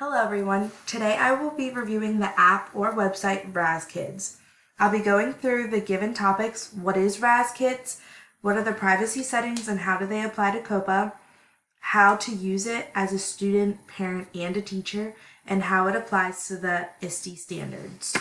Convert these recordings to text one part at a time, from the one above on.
Hello everyone. Today I will be reviewing the app or website Raz Kids. I'll be going through the given topics: what is Raz Kids, what are the privacy settings and how do they apply to COPA, how to use it as a student, parent, and a teacher, and how it applies to the ISTE standards.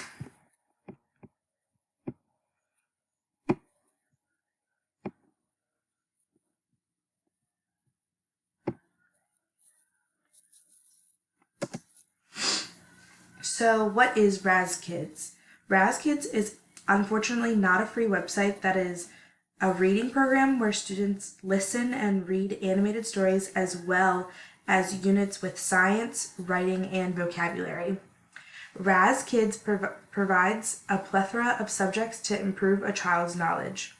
So what is Raz Kids? Raz Kids is unfortunately not a free website. That is a reading program where students listen and read animated stories as well as units with science, writing, and vocabulary. Raz Kids provides a plethora of subjects to improve a child's knowledge.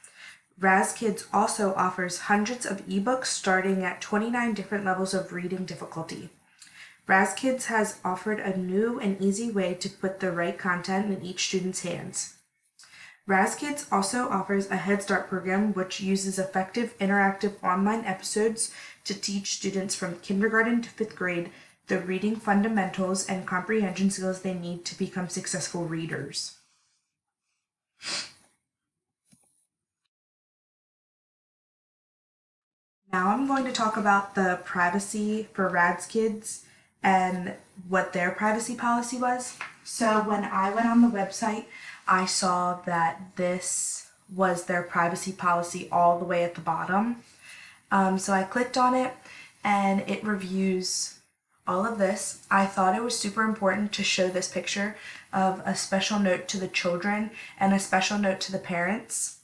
Raz Kids also offers hundreds of ebooks starting at 29 different levels of reading difficulty. Raz Kids has offered a new and easy way to put the right content in each student's hands. Raz Kids also offers a Head Start program which uses effective interactive online episodes to teach students from kindergarten to 5th grade the reading fundamentals and comprehension skills they need to become successful readers. Now I'm going to talk about the privacy for Raz Kids and what their privacy policy was. So when I went on the website, I saw that this was their privacy policy all the way at the bottom. So I clicked on it and it reviews all of this. I thought it was super important to show this picture of a special note to the children and a special note to the parents.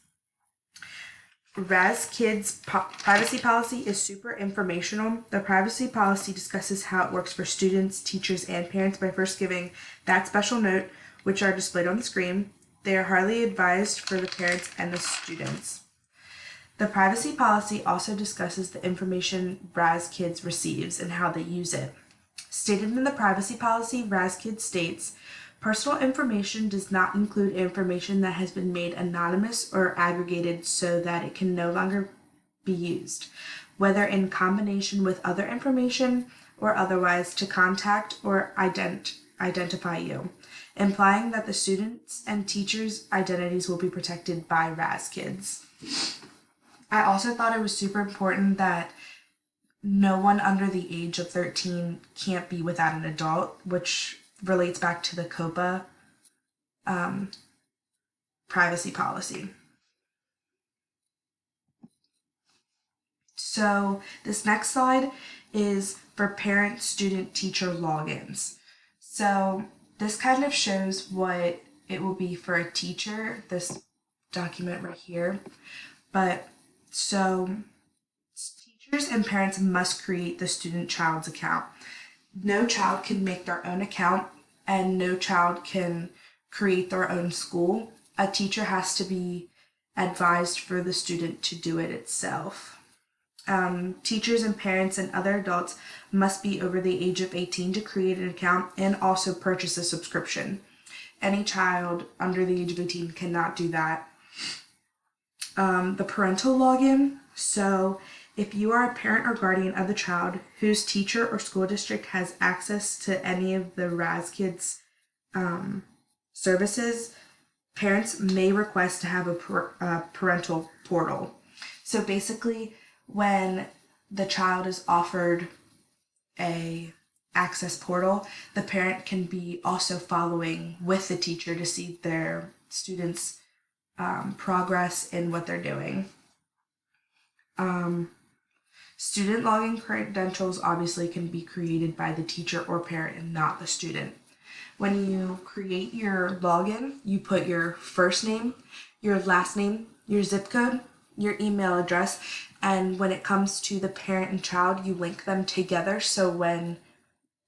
Raz Kids privacy policy is super informational. The privacy policy discusses how it works for students, teachers, and parents by first giving that special note, which are displayed on the screen. They are highly advised for the parents and the students. The privacy policy also discusses the information Raz Kids receives and how they use it. Stated in the privacy policy, Raz Kids states, personal information does not include information that has been made anonymous or aggregated so that it can no longer be used, whether in combination with other information or otherwise, to contact or identify you, implying that the students' and teachers' identities will be protected by Raz Kids. I also thought it was super important that no one under the age of 13 can't be without an adult, which relates back to the COPA privacy policy. So this next slide is for parent, student, teacher logins. So this kind of shows what it will be for a teacher, this document right here. But so teachers and parents must create the student-child's account. No child can make their own account and no child can create their own school. A teacher has to be advised for the student to do it itself. Teachers and parents and other adults must be over the age of 18 to create an account and also purchase a subscription. Any child under the age of 18 cannot do that. The parental login. So if you are a parent or guardian of the child whose teacher or school district has access to any of the Raz Kids services, parents may request to have a parental portal. So basically, when the child is offered a access portal, the parent can be also following with the teacher to see their students' progress in what they're doing. Student login credentials obviously can be created by the teacher or parent and not the student. When you create your login, you put your first name, your last name, your zip code, your email address, and when it comes to the parent and child, you link them together so when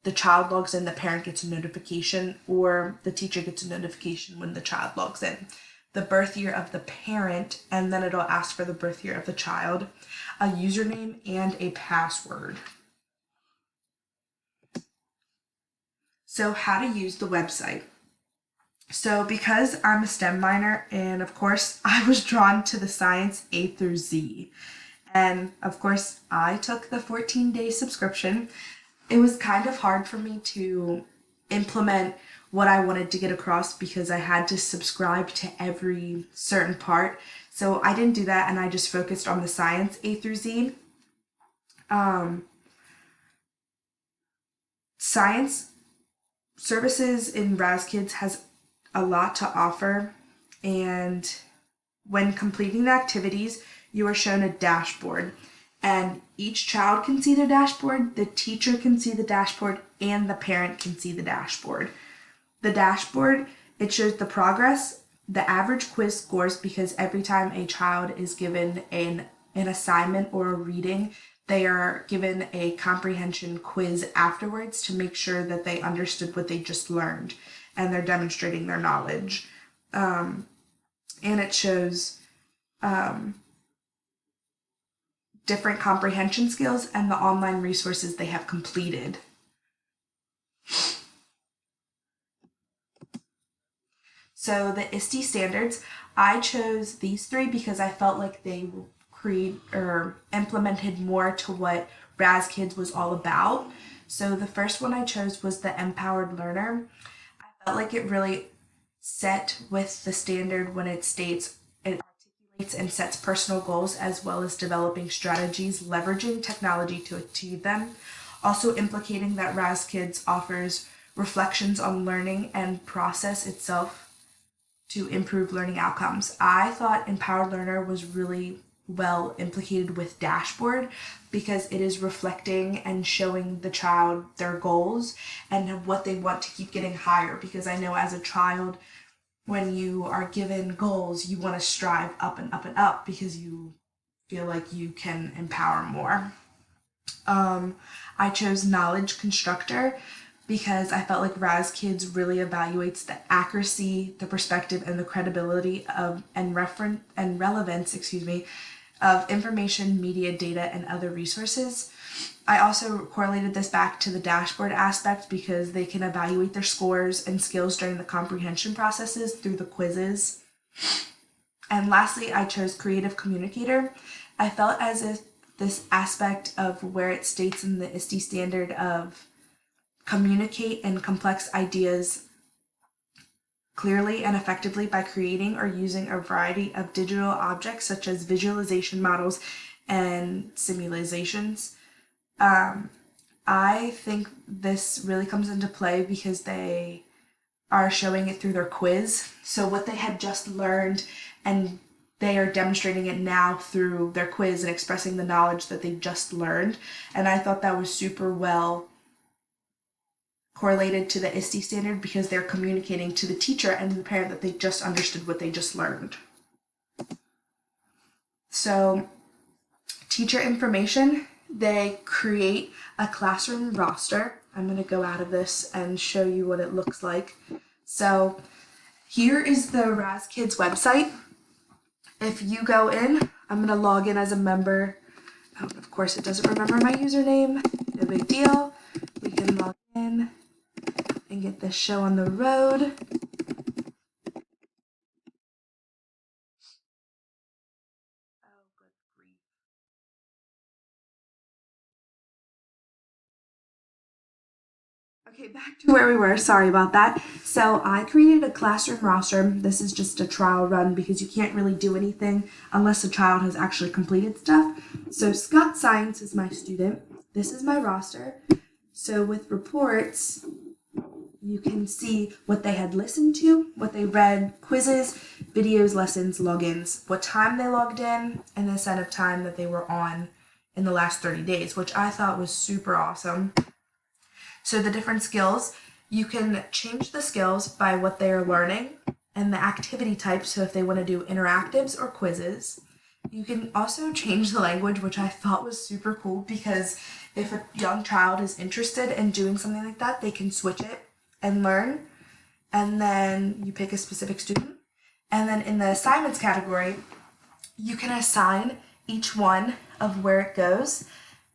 the child logs in, the parent gets a notification or the teacher gets a notification when the child logs in. The birth year of the parent, and then it'll ask for the birth year of the child, a username, and a password. So how to use the website. So because I'm a STEM minor, and of course I was drawn to the science A through Z. And of course I took the 14-day subscription. it was kind of hard for me to implement what I wanted to get across because I had to subscribe to every certain part. So I didn't do that and I just focused on the science A through Z. Science services in Raz Kids has a lot to offer, and when completing the activities, you are shown a dashboard, and each child can see the dashboard, the teacher can see the dashboard, and the parent can see the dashboard. The dashboard, it shows the progress, the average quiz scores, because every time a child is given an assignment or a reading, they are given a comprehension quiz afterwards to make sure that they understood what they just learned and they're demonstrating their knowledge. And it shows different comprehension skills and the online resources they have completed. So the ISTE standards, I chose these three because I felt like they implemented more to what Raz Kids was all about. So the first one I chose was the empowered learner. I felt like it really set with the standard when it states it articulates and sets personal goals as well as developing strategies leveraging technology to achieve them. Also implicating that Raz Kids offers reflections on learning and process itself to improve learning outcomes. I thought Empowered Learner was really well implicated with dashboard because it is reflecting and showing the child their goals and what they want to keep getting higher, because I know as a child when you are given goals you want to strive up and up and up because you feel like you can empower more. I chose Knowledge Constructor because I felt like Raz Kids really evaluates the accuracy, the perspective, and the credibility of and relevance, of information, media, data, and other resources. I also correlated this back to the dashboard aspect because they can evaluate their scores and skills during the comprehension processes through the quizzes. And lastly, I chose Creative Communicator. I felt as if this aspect of where it states in the ISTE standard of communicate and complex ideas clearly and effectively by creating or using a variety of digital objects such as visualization models and simulations. I think this really comes into play because they are showing it through their quiz. So what they had just learned, and they are demonstrating it now through their quiz and expressing the knowledge that they just learned. And I thought that was super well correlated to the ISTE standard because they're communicating to the teacher and the parent that they just understood what they just learned. So, teacher information, they create a classroom roster. I'm going to go out of this and show you what it looks like. So, here is the Raz Kids website. If you go in, I'm going to log in as a member. Of course, it doesn't remember my username. No big deal. We can log in and get this show on the road. Oh, good grief. Okay, back to where we were. Sorry about that. So I created a classroom roster. This is just a trial run because you can't really do anything unless a child has actually completed stuff. So Scott Science is my student. This is my roster. So with reports, you can see what they had listened to, what they read, quizzes, videos, lessons, logins, what time they logged in, and the set of time that they were on in the last 30 days, which I thought was super awesome. So the different skills, you can change the skills by what they are learning and the activity type, so if they want to do interactives or quizzes. You can also change the language, which I thought was super cool because if a young child is interested in doing something like that, they can switch it and learn, and then you pick a specific student. And then in the assignments category, you can assign each one of where it goes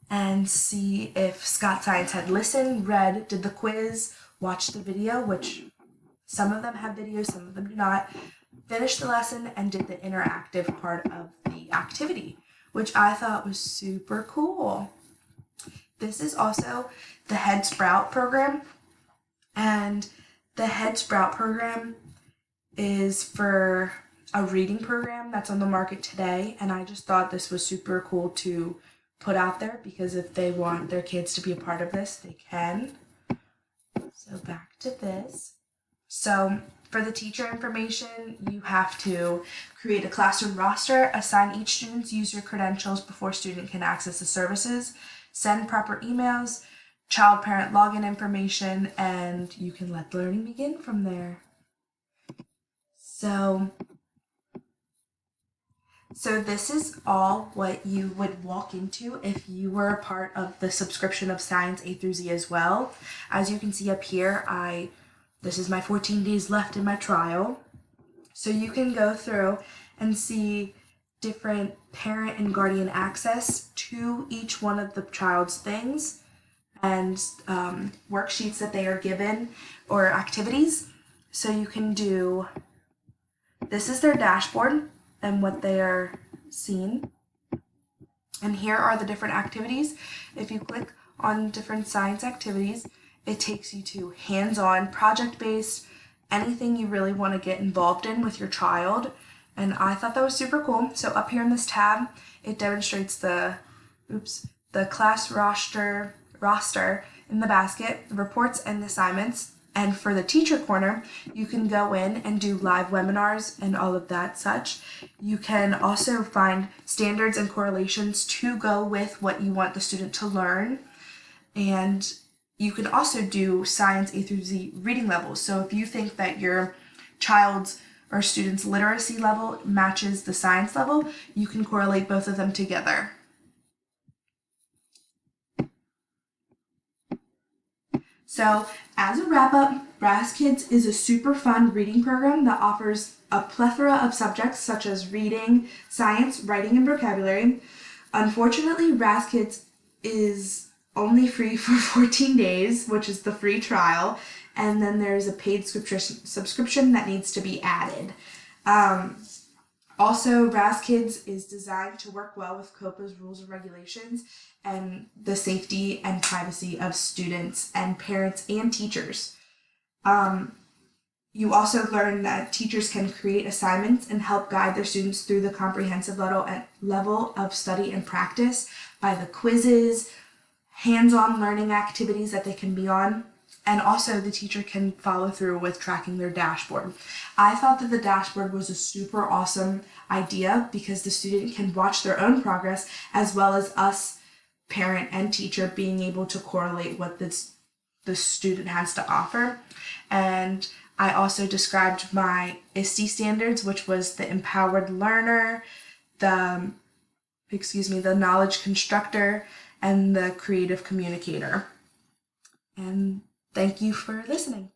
and see if Scott Science had listened, read, did the quiz, watched the video, which some of them have videos, some of them do not, finished the lesson, and did the interactive part of the activity, which I thought was super cool. This is also the Head Sprout program, and the Head Sprout program is for a reading program that's on the market today, and I just thought this was super cool to put out there because if they want their kids to be a part of this, they can. So back to this. So for the teacher information, you have to create a classroom roster, assign each student's user credentials before student can access the services, send proper emails, child-parent login information, and you can let the learning begin from there. So this is all what you would walk into if you were a part of the subscription of Science A through Z as well. As you can see up here, this is my 14 days left in my trial. So you can go through and see different parent and guardian access to each one of the child's things and worksheets that they are given or activities. So you can do, this is their dashboard and what they are seeing. And here are the different activities. If you click on different science activities, it takes you to hands-on, project-based, anything you really want to get involved in with your child. And I thought that was super cool. So up here in this tab, it demonstrates the class roster in the basket, the reports and assignments. And for the teacher corner, you can go in and do live webinars and all of that such. You can also find standards and correlations to go with what you want the student to learn. And you can also do Science A through Z reading levels. So if you think that your child's or student's literacy level matches the science level, you can correlate both of them together. So as a wrap up, Raz Kids is a super fun reading program that offers a plethora of subjects such as reading, science, writing, and vocabulary. Unfortunately, Raz Kids is only free for 14 days, which is the free trial, and then there's a paid subscription that needs to be added. Also, Raz Kids is designed to work well with COPA's rules and regulations and the safety and privacy of students and parents and teachers. You also learn that teachers can create assignments and help guide their students through the comprehensive level of study and practice by the quizzes, hands-on learning activities that they can be on, and also the teacher can follow through with tracking their dashboard. I thought that the dashboard was a super awesome idea because the student can watch their own progress as well as us, parent and teacher, being able to correlate what the student has to offer. And I also described my ISTE standards, which was the empowered learner, the knowledge constructor, and the creative communicator. And thank you for listening.